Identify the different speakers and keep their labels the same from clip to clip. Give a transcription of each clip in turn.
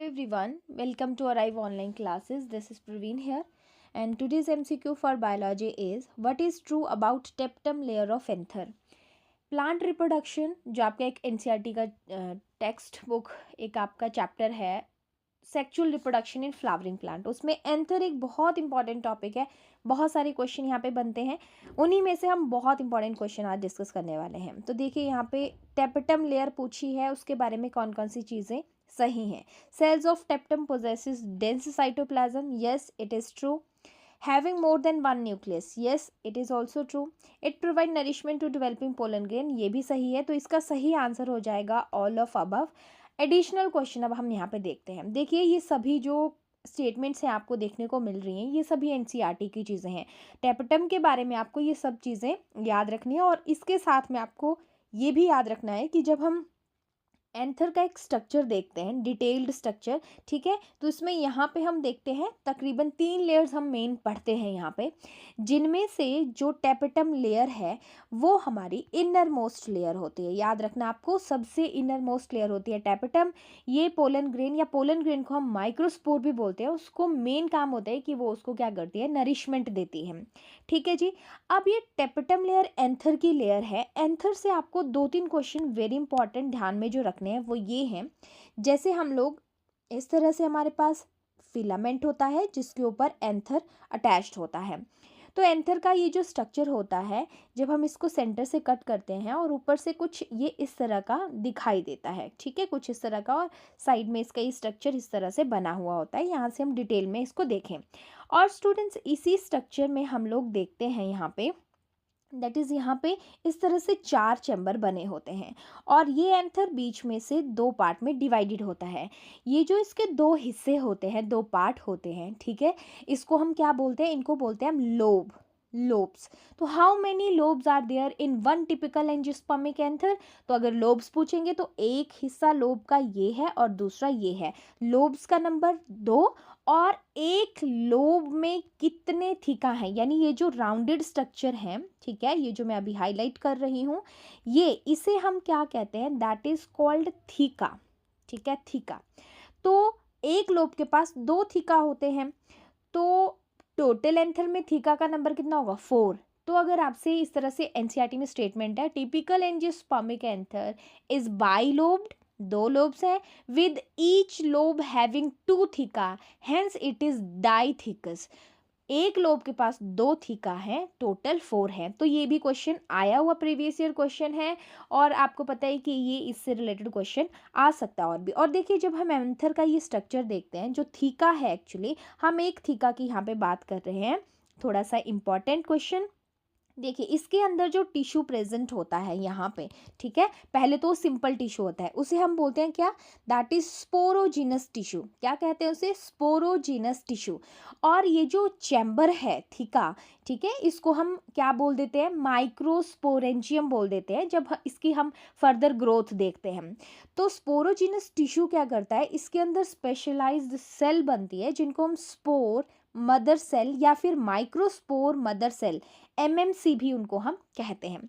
Speaker 1: everyone, welcome to Arrive Online Classes. This is Praveen here, and today's MCQ for biology is what is true about tapetum layer of anther. Plant reproduction जो आपका एक NCERT का text book एक आपका chapter है sexual reproduction in flowering plant, उसमें anther एक बहुत इंपॉर्टेंट टॉपिक है। बहुत सारे क्वेश्चन यहाँ पे बनते हैं, उन्हीं में से हम बहुत इंपॉर्टेंट क्वेश्चन आज डिस्कस करने वाले हैं। तो देखिए यहाँ पे टेपेटम लेयर पूछी है, उसके बारे में कौन कौन सी चीज़ें सही हैं। Cells of tapetum possesses dense cytoplasm, yes it is true. Having more than one nucleus, yes it is also true. It provide nourishment to developing pollen grain, ये भी सही है। तो इसका सही आंसर हो जाएगा all of above। Additional question अब हम यहाँ पे देखते हैं। देखिए ये सभी जो स्टेटमेंट्स हैं आपको देखने को मिल रही हैं, ये सभी एनसीईआरटी की चीज़ें हैं। टेपेटम के बारे में आपको ये सब चीज़ें याद रखनी है, और इसके साथ में आपको ये भी याद रखना है कि जब हम एंथर का एक स्ट्रक्चर देखते हैं, डिटेल्ड स्ट्रक्चर, ठीक है, तो इसमें यहाँ पे हम देखते हैं तकरीबन 3 लेयर्स हम मेन पढ़ते हैं यहाँ पे, जिनमें से जो टेपेटम लेयर है वो हमारी इनर मोस्ट लेयर होती है। याद रखना आपको, सबसे इनर मोस्ट लेयर होती है टेपेटम। ये पोलन ग्रेन या पोलन ग्रेन को हम माइक्रोस्पोर भी बोलते हैं, उसको मेन काम होता है कि वो उसको क्या करती है, नरिशमेंट देती है। ठीक है जी। अब ये टेपेटम लेयर एंथर की लेयर है। एंथर से आपको 2-3 क्वेश्चन वेरी इंपॉर्टेंट ध्यान में जो रखने हैं वो ये हैं, जैसे हम लोग इस तरह से हमारे पास फिलामेंट होता है जिसके ऊपर एंथर अटैच्ड होता है। तो एंथर का ये जो स्ट्रक्चर होता है, जब हम इसको सेंटर से कट करते हैं और ऊपर से कुछ ये इस तरह का दिखाई देता है, ठीक है, कुछ इस तरह का, और साइड में इसका ये स्ट्रक्चर इस तरह से बना हुआ होता है। यहाँ से हम डिटेल में इसको देखें, और स्टूडेंट्स इसी स्ट्रक्चर में हम लोग देखते हैं यहाँ पे, दैट इज़ यहाँ पे इस तरह से 4 चैम्बर बने होते हैं, और ये एंथर बीच में से 2 पार्ट में डिवाइडेड होता है। ये जो इसके 2 हिस्से होते हैं, 2 पार्ट होते हैं, ठीक है, इसको हम क्या बोलते हैं, इनको बोलते हैं हम लोब्स। तो how many lobes are there in one typical angiospermic anther? तो अगर लोब्स पूछेंगे तो एक हिस्सा लोब का ये है और दूसरा ये है। लोब्स का नंबर 2, और एक लोब में कितने थीका हैं, यानी ये जो राउंडेड स्ट्रक्चर है, ठीक है, ये जो मैं अभी हाईलाइट कर रही हूँ, ये इसे हम क्या कहते हैं, दैट इज कॉल्ड थीका। ठीक है, थीका। तो एक लोब के पास 2 थीका होते हैं, तो टोटल एंथर में थीका का नंबर कितना होगा, 4। तो अगर आपसे इस तरह से एनसीईआरटी में स्टेटमेंट है, typical angiospermic anther is bilobed, 2 lobes हैं, with each lobe having 2 theca, hence it is dithecous. एक लोब के पास 2 थीका है, टोटल 4 है। तो ये भी क्वेश्चन आया हुआ प्रीवियस ईयर क्वेश्चन है, और आपको पता है कि ये इससे रिलेटेड क्वेश्चन आ सकता है और भी। और देखिए जब हम एंथर का ये स्ट्रक्चर देखते हैं, जो थीका है, एक्चुअली हम एक थीका की यहाँ पे बात कर रहे हैं, थोड़ा सा इंपॉर्टेंट क्वेश्चन। देखिए इसके अंदर जो टिश्यू प्रेजेंट होता है यहाँ पे, ठीक है, पहले तो सिंपल टिश्यू होता है, उसे हम बोलते हैं क्या, दैट इज स्पोरोजिनस टिश्यू। क्या कहते हैं उसे, स्पोरोजिनस टिश्यू। और ये जो चैम्बर है थीका, ठीक है, इसको हम क्या बोल देते हैं, माइक्रोस्पोरेंजियम बोल देते हैं, जब इसकी हम फर्दर ग्रोथ देखते हैं। तो स्पोरोजिनस टिश्यू क्या करता है, इसके अंदर स्पेशलाइज्ड सेल बनती है जिनको हम स्पोर मदर सेल या फिर माइक्रोस्पोर मदर सेल, एमएमसी भी उनको हम कहते हैं।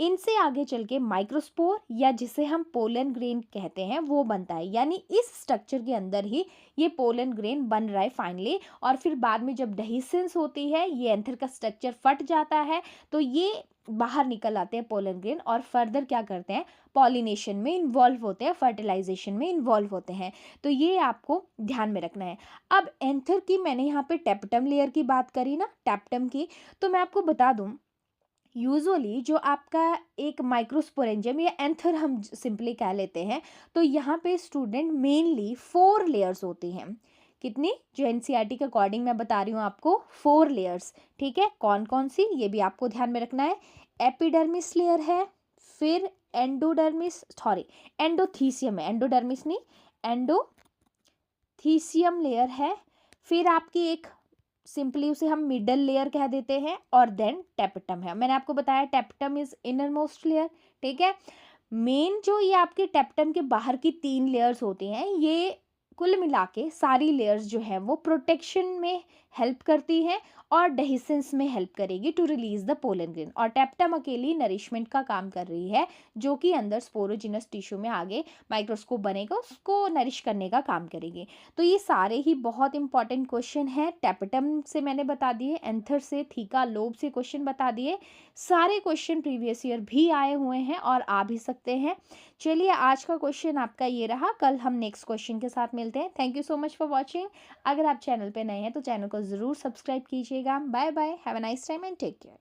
Speaker 1: इनसे आगे चल के माइक्रोस्पोर, या जिसे हम पोलन ग्रेन कहते हैं, वो बनता है। यानी इस स्ट्रक्चर के अंदर ही ये पोलन ग्रेन बन रहा है फाइनली, और फिर बाद में जब डेhiscence होती है, ये एंथर का स्ट्रक्चर फट जाता है, तो ये बाहर निकल आते हैं पोलन ग्रेन, और फर्दर क्या करते हैं, पॉलिनेशन में इन्वॉल्व होते हैं, फर्टिलाइजेशन में इन्वॉल्व होते हैं। तो ये आपको ध्यान में रखना है। अब एंथर की मैंने यहाँ पे टेपेटम लेयर की बात करी ना, टेपेटम की, तो मैं आपको बता दूं, यूजुअली जो आपका एक माइक्रोस्पोरेंजियम या एंथर हम सिंपली कह लेते हैं, तो यहाँ पे स्टूडेंट मेनली 4 लेयर्स होती हैं। कितनी, जो एनसीईआरटी के अकॉर्डिंग मैं बता रही हूँ आपको, 4 लेयर्स। ठीक है, कौन कौन सी, ये भी आपको ध्यान में रखना है। एपिडर्मिस लेयर है, फिर एंडोथीसियम है, एंडोडर्मिस नहीं, एंडोथीसियम लेयर है, फिर आपकी एक सिंपली उसे हम मिडल लेयर कह देते हैं, और देन टेपेटम है। मैंने आपको बताया tapetum is inner most layer. ठीक है, मेन जो ये आपके टेपेटम के बाहर की 3 लेयर्स होती हैं, ये कुल मिला के सारी लेयर्स जो है वो प्रोटेक्शन में हेल्प करती हैं और डेहिसेंस में हेल्प करेगी to release the pollen grain, और टेप्टम अकेली नरिशमेंट का काम कर रही है जो कि अंदर स्पोरोजिनस टिश्यू में आगे माइक्रोस्कोप बनेगा उसको नरिश करने का काम करेगी। तो ये सारे ही बहुत इंपॉर्टेंट क्वेश्चन हैं। टेप्टम से मैंने बता दिए, एंथर से, थीका, लोब से क्वेश्चन बता दिए। सारे क्वेश्चन प्रीवियस ईयर भी आए हुए हैं और आ भी सकते हैं। चलिए आज का क्वेश्चन आपका ये रहा, कल हम नेक्स्ट क्वेश्चन के साथ मिलते हैं। Thank you so much for watching. अगर आप चैनल पे नए हैं तो चैनल को ज़रूर सब्सक्राइब कीजिएगा। Bye bye, have a nice time and take care.